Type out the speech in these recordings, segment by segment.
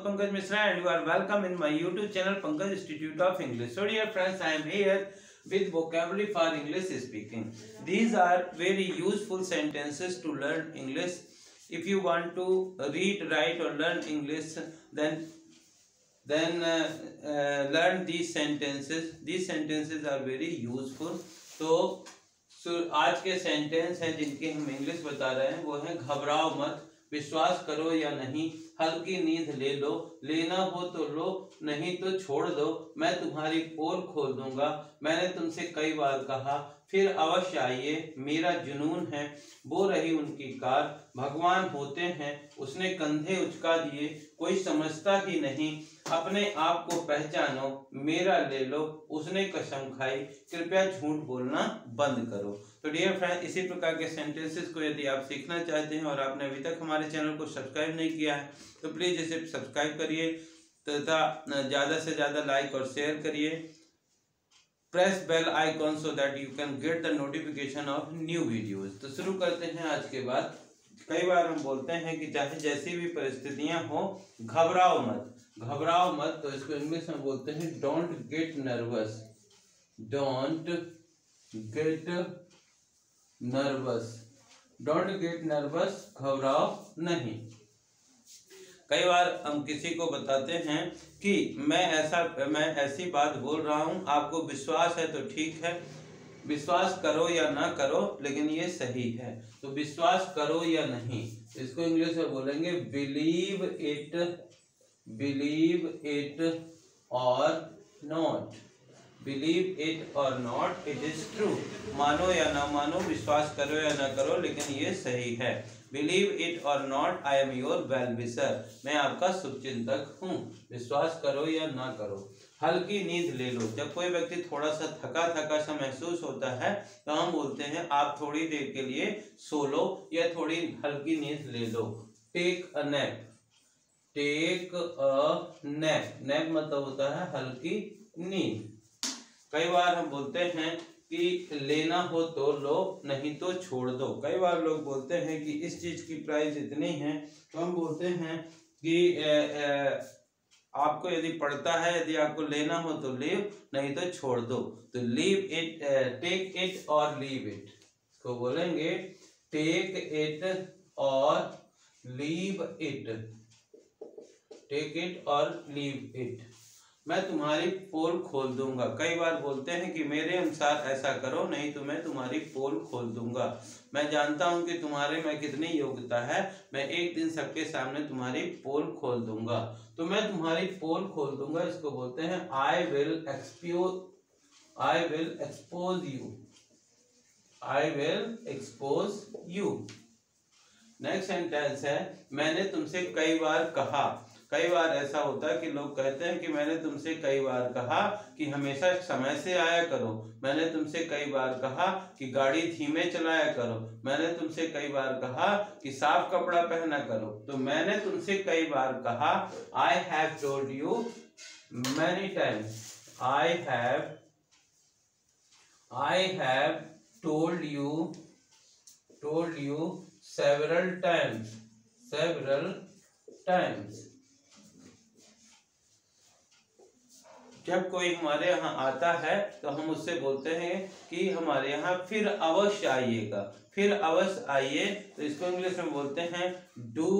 host Pankaj Misra and you are welcome in my YouTube channel Pankaj Institute of English. So dear friends, I am here with vocabulary for English speaking. These are very useful sentences to learn English. If you want to read, write or learn English, then learn these sentences. These sentences are very useful. So आज के sentence हैं जिनकी हम English बता रहे हैं वो है घबराओ मत, विश्वास करो या नहीं, हल्की नींद ले लो, लेना हो तो लो नहीं तो छोड़ दो, मैं तुम्हारी पोल खोल दूंगा, मैंने तुमसे कई बार कहा, फिर अवश्य आइए, मेरा जुनून है, वो रही उनकी कार, भगवान होते हैं, उसने कंधे उचका दिए, कोई समझता ही नहीं, अपने आप को पहचानो, मेरा ले लो, उसने कसम खाई, कृपया झूठ बोलना बंद करो। तो डियर फ्रेंड, इसी प्रकार के सेंटेंसेस को यदि आप सीखना चाहते हैं और आपने अभी तक हमारे चैनल को सब्सक्राइब नहीं किया है तो प्लीज़ इसे सब्सक्राइब करिए तथा ज़्यादा से ज़्यादा लाइक और शेयर करिए। Press bell icon so that you can get the notification of new videos. तो शुरू करते हैं आज के बाद। कई बार हम बोलते हैं कि चाहे जैसी भी परिस्थितियां हो घबराओ मत, घबराओ मत। तो इसको इंग्लिश में बोलते हैं don't get nervous, don't get nervous, don't get nervous, घबराओ नहीं। कई बार हम किसी को बताते हैं कि मैं ऐसी बात बोल रहा हूँ, आपको विश्वास है तो ठीक है, विश्वास करो या ना करो लेकिन ये सही है। तो विश्वास करो या नहीं, इसको इंग्लिश में बोलेंगे believe it or not, believe it or not, it is true. मानो या ना मानो, विश्वास करो या ना करो लेकिन ये सही है। Believe it or not, I am your well wisher, मैं आपका शुभचिंतक हूँ। विश्वास करो या ना करो। हल्की नींद ले लो, जब कोई व्यक्ति थोड़ा सा थका थका सा महसूस होता है तो हम बोलते हैं आप थोड़ी देर के लिए सो लो या थोड़ी हल्की नींद ले लो। Take a nap, take a nap, nap मतलब होता है हल्की नींद। कई बार हम बोलते हैं कि लेना हो तो लो नहीं तो छोड़ दो। कई बार लोग बोलते हैं कि इस चीज की प्राइस इतनी है तो हम बोलते हैं कि आपको यदि पड़ता है, यदि आपको लेना हो तो लीव नहीं तो छोड़ दो। तो लीव इट, टेक इट और लीव इट, इसको बोलेंगे टेक इट और लीव इट, टेक इट और लीव इट। मैं तुम्हारी पोल खोल दूंगा। कई बार बोलते हैं कि मेरे अनुसार ऐसा करो नहीं तो मैं तुम्हारी पोल खोल दूंगा। मैं जानता हूं कि तुम्हारे में कितनी योग्यता है, मैं एक दिन सबके सामने तुम्हारी पोल खोल दूंगा। तो मैं तुम्हारी पोल खोल दूंगा, इसको बोलते हैं I will expose you, I will expose you. Next sentence है मैंने तुमसे कई बार कहा। कई बार ऐसा होता है कि लोग कहते हैं कि मैंने तुमसे कई बार कहा कि हमेशा समय से आया करो, मैंने तुमसे कई बार कहा कि गाड़ी धीमे चलाया करो, मैंने तुमसे कई बार कहा कि साफ कपड़ा पहना करो। तो मैंने तुमसे कई बार कहा, I have told you many times, I have told you several times। जब कोई हमारे यहाँ आता है तो हम उससे बोलते हैं कि हमारे यहाँ फिर अवश्य आइएगा, फिर अवश्य आइए। तो इसको इंग्लिश में बोलते हैं do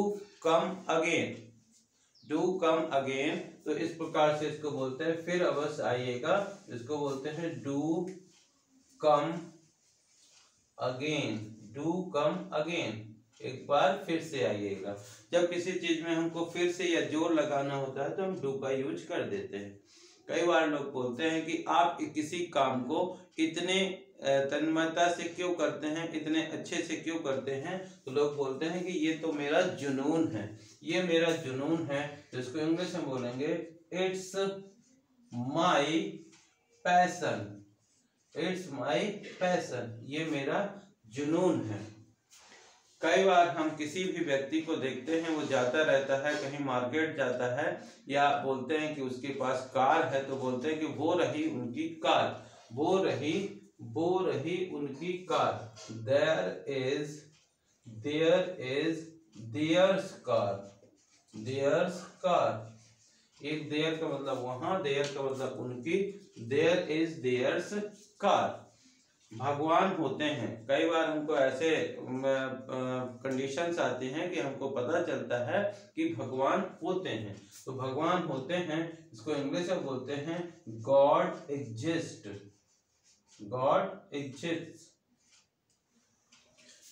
come again, do come again. तो इस प्रकार से इसको बोलते हैं फिर अवश्य आइएगा, इसको बोलते हैं do come again, do come again, एक बार फिर से आइएगा। जब किसी चीज में हमको फिर से या जोर लगाना होता है तो हम डू का यूज कर देते हैं। कई बार लोग बोलते हैं कि आप किसी काम को इतने तन्मयता से क्यों करते हैं, इतने अच्छे से क्यों करते हैं। तो लोग बोलते हैं कि ये तो मेरा जुनून है, ये मेरा जुनून है। तो इसको इंग्लिश में बोलेंगे it's my passion, it's my passion, ये मेरा जुनून है। कई बार हम किसी भी व्यक्ति को देखते हैं वो जाता रहता है, कहीं मार्केट जाता है या बोलते हैं कि उसके पास कार है तो बोलते हैं कि वो रही उनकी कार, वो रही उनकी car. There is there's car, there's car. एक देयर का मतलब वहां, देयर का मतलब उनकी, देयर इज देयर्स कार। भगवान होते हैं, कई बार हमको ऐसे कंडीशंस आती हैं कि हमको पता चलता है कि भगवान होते हैं। तो भगवान होते हैं, इसको इंग्लिश में बोलते हैं God exist, God exist.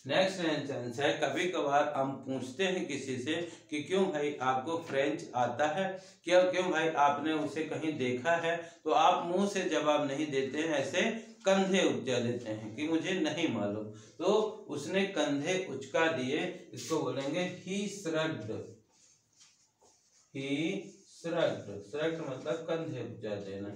Next sentence है, कभी कभार हम पूछते हैं किसी से कि क्यों भाई आपको फ्रेंच आता है, क्या क्यों भाई आपने उसे कहीं देखा है, तो आप मुंह से जवाब नहीं देते हैं, ऐसे कंधे उचका देते हैं कि मुझे नहीं मालूम। तो उसने कंधे उचका दिए, इसको बोलेंगे ही श्रग्ड, ही श्रग्ड। श्रग्ड मतलब कंधे उचका देना।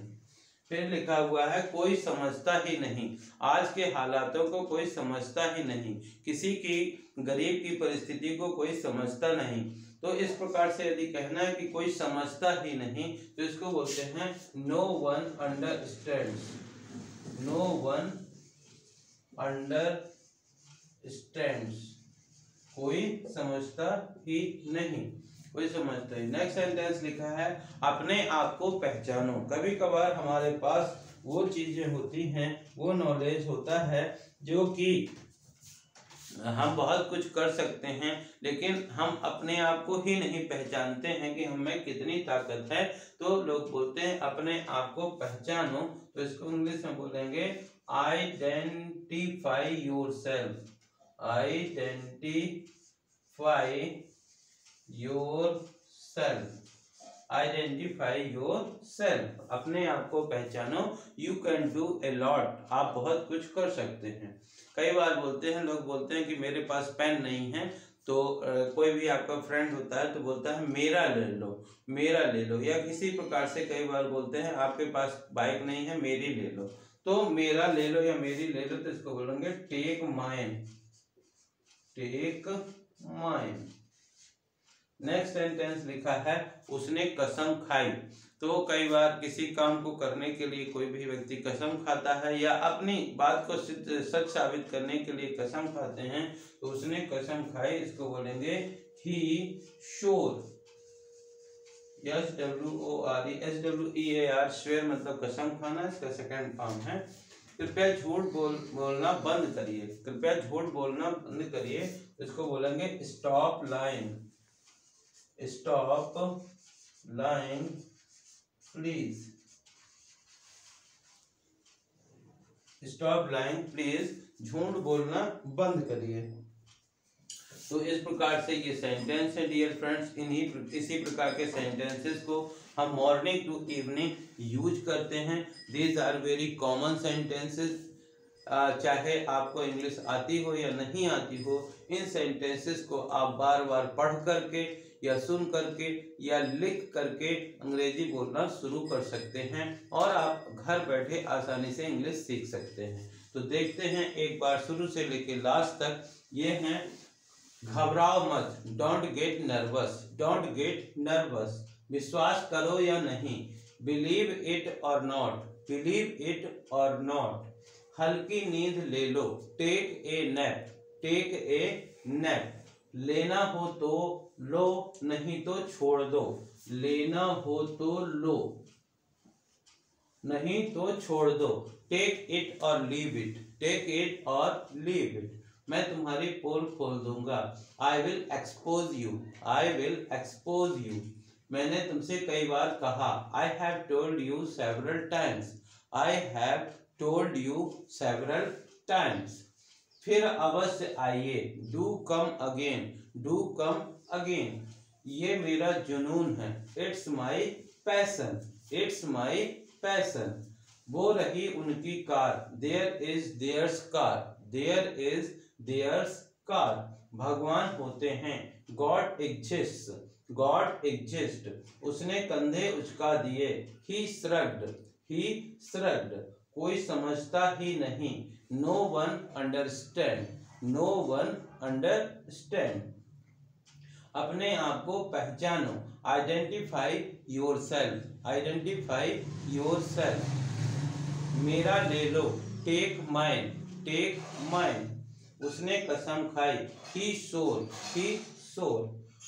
फिर लिखा हुआ है कोई समझता ही नहीं, आज के हालातों को कोई समझता ही नहीं, किसी की गरीब की परिस्थिति को कोई समझता नहीं। तो इस प्रकार से यदि कहना है कि कोई समझता ही नहीं, तो इसको बोलते हैं no one understands, no one understands, कोई समझता ही नहीं, कोई समझता ही। नेक्स्ट सेंटेंस लिखा है अपने आप को पहचानो। कभी कभार हमारे पास वो चीजें होती हैं, वो नॉलेज होता है जो कि हम बहुत कुछ कर सकते हैं, लेकिन हम अपने आप को ही नहीं पहचानते हैं कि हमें कितनी ताकत है। तो लोग बोलते हैं अपने आप को पहचानो, तो इसको इंग्लिश में बोलेंगे identify yourself, identify yourself, identify yourself, अपने आप को पहचानो। You can do a lot, आप बहुत कुछ कर सकते हैं। कई बार बोलते हैं, लोग बोलते हैं कि मेरे पास पेन नहीं है, तो कोई भी आपका फ्रेंड होता है तो बोलता है मेरा ले लो, मेरा ले लो। या किसी प्रकार से कई बार बोलते हैं आपके पास बाइक नहीं है, मेरी ले लो, तो मेरा ले लो या मेरी ले लो, तो इसको बोलेंगे take mine, take mine. Next sentence लिखा है उसने कसम खाई। तो कई बार किसी काम को करने के लिए कोई भी व्यक्ति कसम खाता है या अपनी बात को सच साबित करने के लिए कसम खाते हैं, तो उसने कसम खाई, इसको बोलेंगे ही श्योर, SWORE, श्योर मतलब कसम खाना, इसका सेकंड फॉर्म है। कृपया झूठ बोलना बंद करिए, कृपया झूठ बोलना बंद करिए, इसको बोलेंगे stop lying, stop lying please, stop lying please, झूठ बोलना बंद करिए। तो इस प्रकार से ये सेंटेंस है डियर फ्रेंड्स। इसी प्रकार के सेंटेंसेस को हम मॉर्निंग टू इवनिंग यूज करते हैं। These are very common sentences. चाहे आपको इंग्लिश आती हो या नहीं आती हो, इन सेंटेंसेस को आप बार बार पढ़ करके या सुन करके या लिख करके अंग्रेजी बोलना शुरू कर सकते हैं और आप घर बैठे आसानी से इंग्लिश सीख सकते हैं। तो देखते हैं एक बार शुरू से लेके लास्ट तक। ये हैं घबराओ मत, don't get nervous, don't get nervous, विश्वास करो या नहीं, believe it or not, believe it or not, हल्की नींद ले लो, take a nap, take a nap, लेना हो तो लो नहीं तो छोड़ दो, लेना हो तो लो नहीं तो छोड़ दो, टेक इट और लीव इट, टेक इट और लीव इट, मैं तुम्हारी पोल खोल दूंगा, I will expose you, I will expose you, मैंने तुमसे कई बार कहा, I have told you several times, I have told you several times, फिर अवश्य आइए, do come again, do come again, ये मेरा जुनून है, it's my passion, it's my passion, वो रही उनकी car, there is there's car, there is there's car, भगवान होते हैं, गॉड एग्जिस्ट, गॉड एग्जिस्ट, उसने कंधे उचका दिए, ही श्रग्ड, ही श्रग्ड, कोई समझता ही नहीं, no one understand, no one understand, अपने आप को पहचानो, आइडेंटिफाई योरसेल्फ, आइडेंटिफाई योरसेल्फ, मेरा ले लो, टेक माइन, टेक माइन, उसने कसम खाई, ही शोर, ही शोर,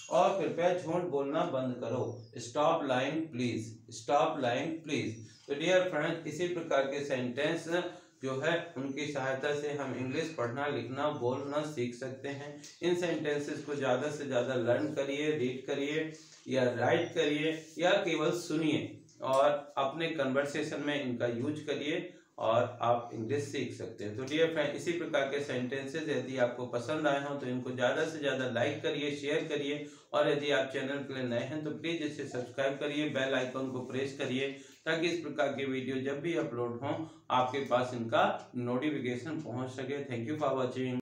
और कृपया झूठ बोलना बंद करो। Stop lying please, stop lying please. तो डियर फ्रेंड्स, इसी प्रकार के सेंटेंस जो है उनकी सहायता से हम इंग्लिश पढ़ना, लिखना, बोलना सीख सकते हैं। इन सेंटेंसेस को ज़्यादा से ज़्यादा लर्न करिए, रीड करिए या राइट करिए या केवल सुनिए और अपने कन्वर्सेशन में इनका यूज करिए और आप इंग्लिश सीख सकते हैं। तो डियर फ्रेंड, इसी प्रकार के सेंटेंसेस यदि आपको पसंद आए हों तो इनको ज़्यादा से ज़्यादा लाइक करिए, शेयर करिए और यदि आप चैनल के लिए नए हैं तो प्लीज़ इसे सब्सक्राइब करिए, बेल आइकन को प्रेस करिए ताकि इस प्रकार के वीडियो जब भी अपलोड हों आपके पास इनका नोटिफिकेशन पहुंच सके। Thank you for watching.